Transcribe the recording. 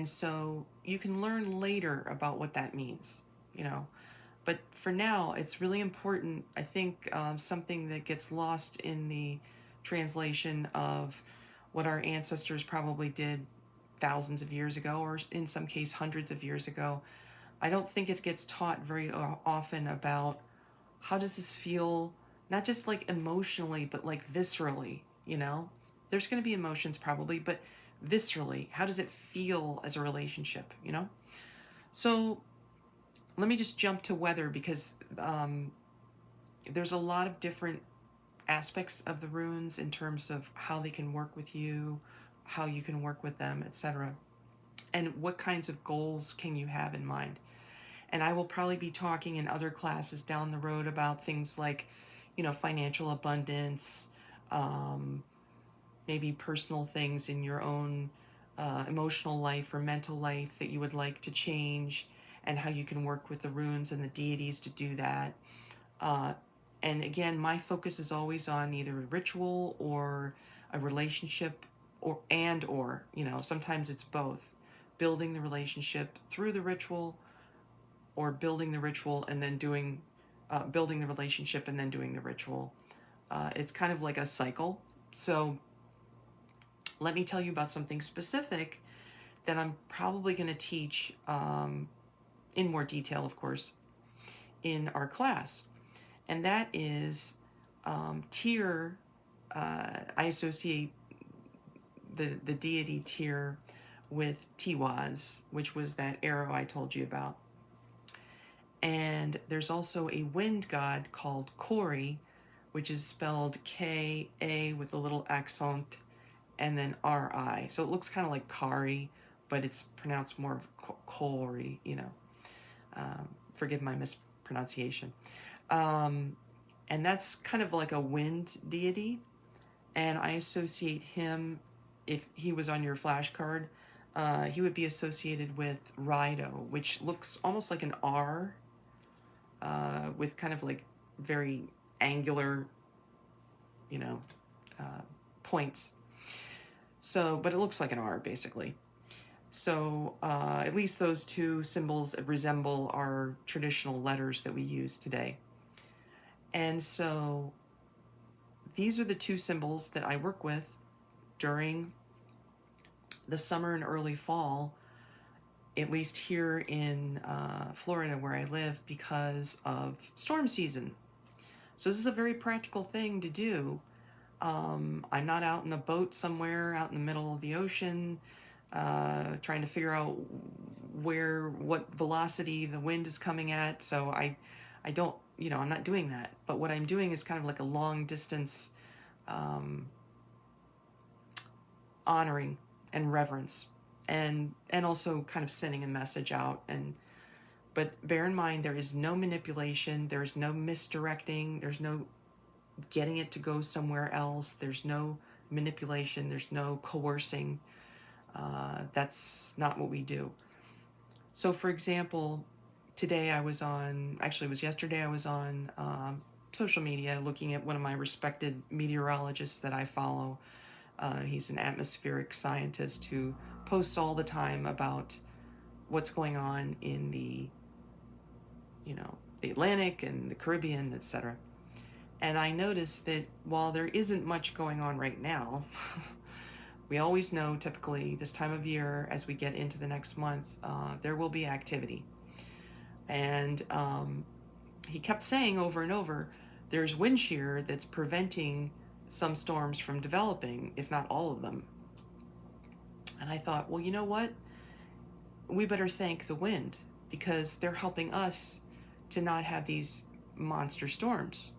And so you can learn later about what that means, you know. But for now, it's really important. I think something that gets lost in the translation of what our ancestors probably did thousands of years ago, or in some case, hundreds of years ago. I don't think it gets taught very often about how does this feel, not just like emotionally, but like viscerally, you know? There's going to be emotions probably, but viscerally, how does it feel as a relationship, you know? So let me just jump to weather because there's a lot of different aspects of the runes in terms of how they can work with you, how you can work with them, etc. And what kinds of goals can you have in mind. And I will probably be talking in other classes down the road about things like, you know, financial abundance, maybe personal things in your own emotional life or mental life that you would like to change, and how you can work with the runes and the deities to do that. And again, my focus is always on either a ritual or a relationship, or you know, sometimes it's both. Building the relationship through the ritual, or building the ritual and then doing, building the relationship and then doing the ritual. It's kind of like a cycle. So let me tell you about something specific that I'm probably going to teach in more detail, of course, in our class. And that is Tyr. I associate the deity Tyr with Tiwaz, which was that arrow I told you about. And there's also a wind god called Kári, which is spelled K-A with a little accent and then R-I. So it looks kind of like Kari, but it's pronounced more of Kári, you know. Forgive my mispronunciation. And that's kind of like a wind deity. And I associate him, if he was on your flashcard, he would be associated with Rido, which looks almost like an R, with kind of like very angular, you know, points. So, but it looks like an R basically. So at least those two symbols resemble our traditional letters that we use today. And so these are the two symbols that I work with during the summer and early fall, at least here in Florida where I live, because of storm season. So this is a very practical thing to do. I'm not out in a boat somewhere out in the middle of the ocean trying to figure out what velocity the wind is coming at. So I don't, you know, I'm not doing that. But what I'm doing is kind of like a long distance honoring and reverence, and also kind of sending a message out. But bear in mind, there is no manipulation, there's no misdirecting, there's no getting it to go somewhere else, there's no manipulation, there's no coercing. That's not what we do. So for example, today I was on, actually it was yesterday, I was on social media looking at one of my respected meteorologists that I follow. He's an atmospheric scientist who posts all the time about what's going on in the, you know, the Atlantic and the Caribbean, etc. And I noticed that while there isn't much going on right now, we always know typically this time of year, as we get into the next month, there will be activity. And he kept saying over and over, there's wind shear that's preventing some storms from developing, if not all of them. And I thought, well, you know what? We better thank the wind, because they're helping us to not have these monster storms.